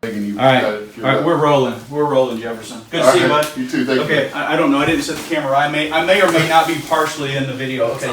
You all right, we're rolling, Jefferson. Good to see you, bud. You too, thank you. Okay, I don't know, I didn't set the camera. I may or may not be partially in the video. Okay,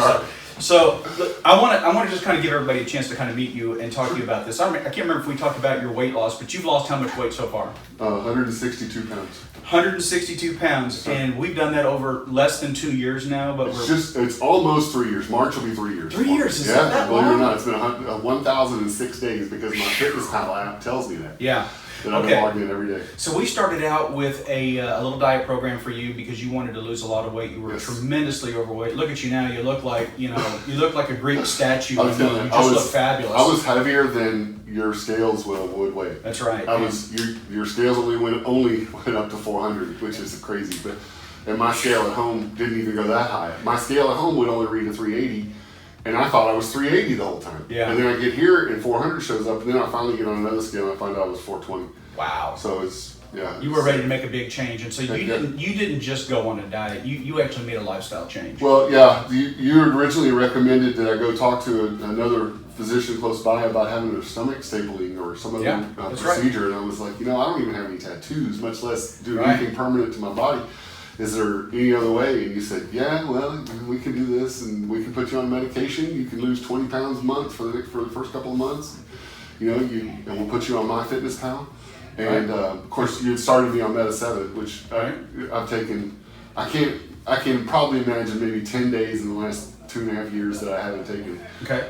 so look, I want to just kind of give everybody a chance to kind of meet you and talk to you about this. I can't remember if we talked about your weight loss, but you've lost how much weight so far? 162 pounds. 162 pounds, and we've done that over less than 2 years now. But it's almost 3 years. March will be 3 years. 3 years? Is yeah, that believe it or long? not, it's been 1,006 days because my FitnessPal app tells me that. Yeah. That I've been logging in every day. So we started out with a little diet program for you because you wanted to lose a lot of weight. You were tremendously overweight. Look at you now. You look like you look like a Greek statue. You just look fabulous. I was heavier than your scales would weigh. That's right. Your scales only went up to 400, which is crazy. And my scale at home didn't even go that high. My scale at home would only read a 380. And I thought I was 380 the whole time. Yeah. And then I get here and 400 shows up, and then I finally get on another scale and I find out I was 420. Wow. So you were ready to make a big change, and so you didn't just go on a diet. You actually made a lifestyle change. Well, yeah. You had originally recommended that I go talk to another physician close by about having a stomach stapling or some other procedure, and I was like, I don't even have any tattoos, much less do anything permanent to my body. Is there any other way? And you said, yeah, well, we can do this, and we can put you on medication. You can lose 20 pounds a month for the first couple of months. And we'll put you on MyFitnessPal. And of course, you had started me on Meta 7, which I've taken. I can probably imagine maybe 10 days in the last 2.5 years that I haven't taken. Okay.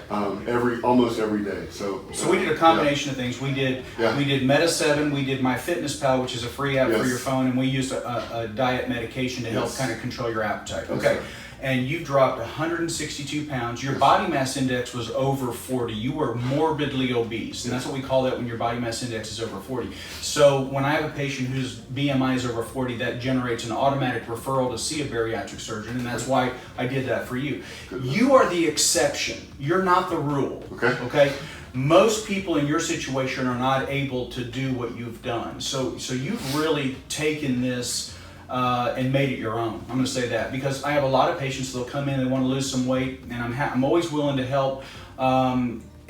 Almost every day. So we did a combination of things. We did Meta 7, we did MyFitnessPal, which is a free app for your phone, and we used a diet medication to help kind of control your appetite. Okay. Yes, and you've dropped 162 pounds. Your body mass index was over 40. You were morbidly obese, and that's what we call that when your body mass index is over 40. So when I have a patient whose BMI is over 40, that generates an automatic referral to see a bariatric surgeon, and that's why I did that for you. You are the exception. You're not the rule. Okay? Most people in your situation are not able to do what you've done. So you've really taken this and made it your own. I'm going to say that because I have a lot of patients that'll come in and want to lose some weight, and I'm always willing to help.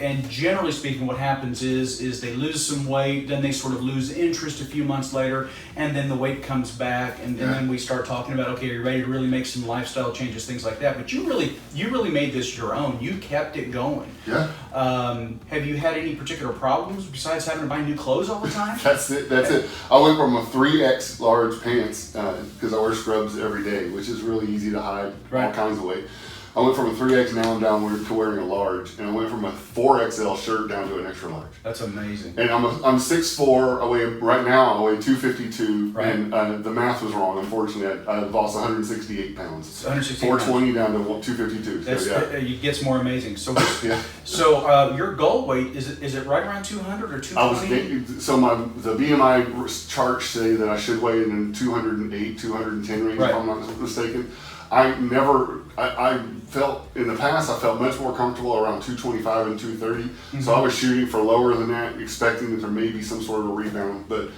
And generally speaking, what happens is they lose some weight, then they sort of lose interest a few months later, and then the weight comes back, and then we start talking about, okay, you're ready to really make some lifestyle changes, things like that. But you really made this your own. You kept it going. Yeah. Have you had any particular problems besides having to buy new clothes all the time? That's it. I went from a 3X large pants because I wear scrubs every day, which is really easy to hide all kinds of weight. I went from a 3X, now I'm down to wearing a large, and I went from a 4XL shirt down to an extra large. That's amazing. And I'm 6'4", right now I weigh 252, and the math was wrong, unfortunately. I've lost 168 pounds. 420 down to 252. It gets more amazing. So your goal weight, is it right around 200 or 220? The BMI charts say that I should weigh in 208, 210 range, if I'm not mistaken. I felt, in the past, I felt much more comfortable around 225 and 230. Mm-hmm. So I was shooting for lower than that, expecting that there may be some sort of a rebound. But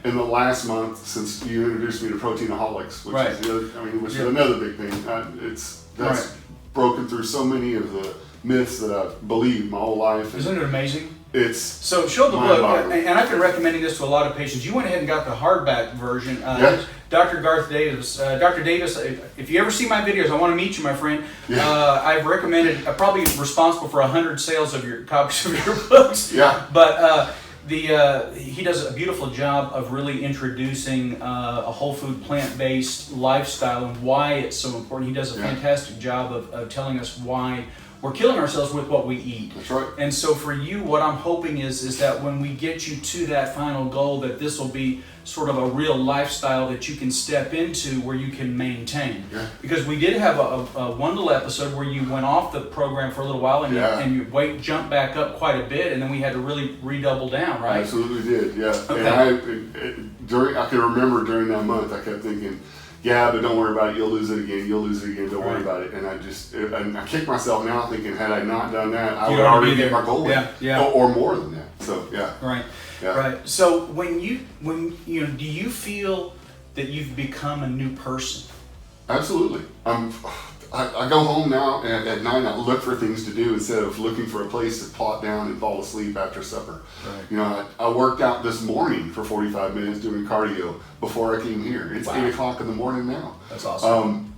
in the last month, since you introduced me to Proteinaholics, which is another big thing, that's broken through so many of the myths that I've believed my whole life. Isn't it amazing? So show the book, and I've been recommending this to a lot of patients. You went ahead and got the hardback version. Dr. Garth Davis. Dr. Davis, if you ever see my videos, I want to meet you, my friend. I've recommended, probably responsible for 100 sales of your copies of your books. Yeah. But he does a beautiful job of really introducing a whole food, plant-based lifestyle and why it's so important. He does a fantastic job of telling us why we're killing ourselves with what we eat. That's right. And so for you, what I'm hoping is that when we get you to that final goal, that this will be sort of a real lifestyle that you can step into where you can maintain. Yeah. Because we did have a one little episode where you went off the program for a little while and your weight jumped back up quite a bit, and then we had to really redouble down, right? Absolutely did, yeah. Okay. And I can remember during that month, I kept thinking, yeah, but don't worry about it. You'll lose it again. Don't worry about it. And I kick myself now thinking, had I not done that, I would already get my goal weight. Or more than that. So, Right. So when do you feel that you've become a new person? Absolutely. I go home now and at night I look for things to do instead of looking for a place to plot down and fall asleep after supper. Right. You know, I worked out this morning for 45 minutes doing cardio before I came here. It's 8 o'clock in the morning now. That's awesome.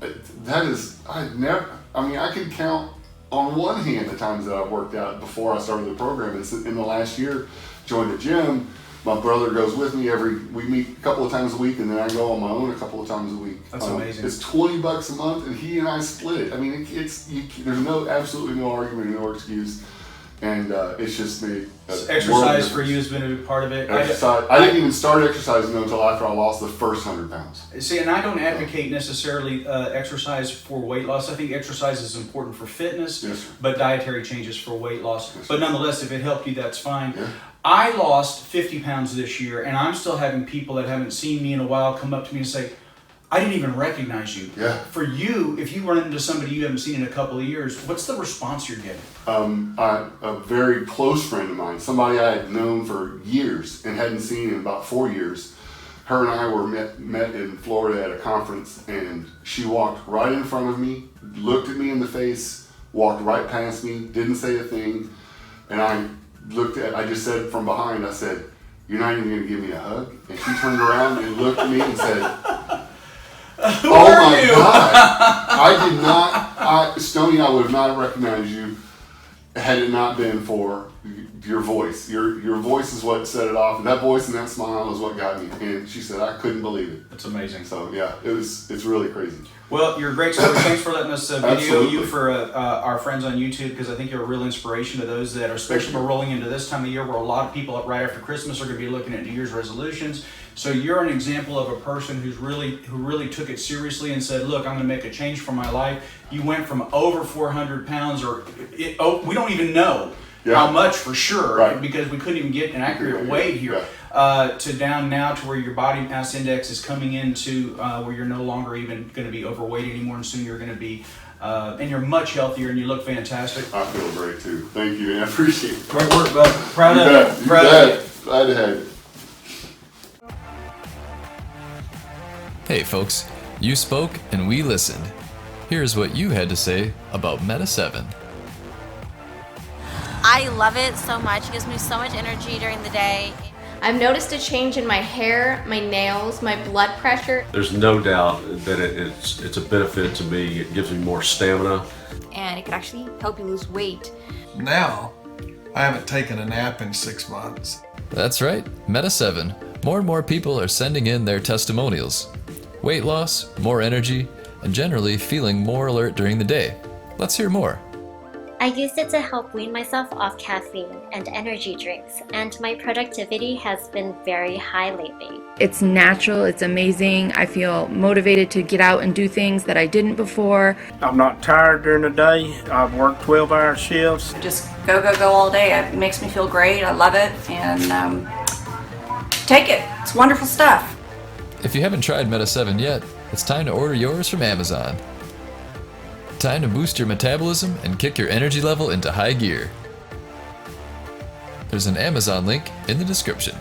I could count on one hand the times that I've worked out before I started the program. And in the last year, joined the gym. My brother goes with me we meet a couple of times a week, and then I go on my own a couple of times a week. That's amazing. It's $20 a month, and he and I split it. I mean, there's absolutely no argument, no excuse, and it's just made exercise for you has been a big part of it. I didn't even start exercising until after I lost the first 100 pounds. See, and I don't advocate necessarily exercise for weight loss. I think exercise is important for fitness, yes, but dietary changes for weight loss. Yes, but nonetheless, if it helped you, that's fine. Yeah. I lost 50 pounds this year, and I'm still having people that haven't seen me in a while come up to me and say, I didn't even recognize you. Yeah. For you, if you run into somebody you haven't seen in a couple of years, what's the response you're getting? A very close friend of mine, somebody I had known for years and hadn't seen in about 4 years, her and I were met in Florida at a conference, and she walked right in front of me, looked at me in the face, walked right past me, didn't say a thing, and I just said from behind, I said, "You're not even going to give me a hug?" And she turned around and looked at me and said, "Oh my God, I did not, Stoney, I would have not recognized you had it not been for your voice. Your voice is what set it off, and that voice and that smile is what got me." And she said, "I couldn't believe it." That's amazing. So yeah, it's really crazy. Well, you're a great story. Thanks for letting us video Absolutely. you for our friends on YouTube, because I think you're a real inspiration to those that are, especially we're rolling into this time of year where a lot of people right after Christmas are going to be looking at New Year's resolutions. So you're an example of a person who really took it seriously and said, "Look, I'm going to make a change for my life." You went from over 400 pounds, we don't even know how much for sure, right, because we couldn't even get an accurate weight here. Yeah. To down now to where your body mass index is coming into where you're no longer even going to be overweight anymore, and soon you're going to be, and you're much healthier and you look fantastic. I feel great too. Thank you, man. I appreciate it. Great work, bud. Proud of you. Proud of you. Glad to have you. Hey folks, you spoke and we listened. Here's what you had to say about Meta 7. I love it so much. It gives me so much energy during the day. I've noticed a change in my hair, my nails, my blood pressure. There's no doubt that it's a benefit to me. It gives me more stamina. And it could actually help you lose weight. Now, I haven't taken a nap in 6 months. That's right, Meta 7. More and more people are sending in their testimonials. Weight loss, more energy, and generally feeling more alert during the day. Let's hear more. I used it to help wean myself off caffeine and energy drinks, and my productivity has been very high lately. It's natural, it's amazing. I feel motivated to get out and do things that I didn't before. I'm not tired during the day. I've worked 12-hour shifts. Just go all day. It makes me feel great. I love it, and take it. It's wonderful stuff. If you haven't tried Meta 7 yet, it's time to order yours from Amazon. Time to boost your metabolism and kick your energy level into high gear. There's an Amazon link in the description.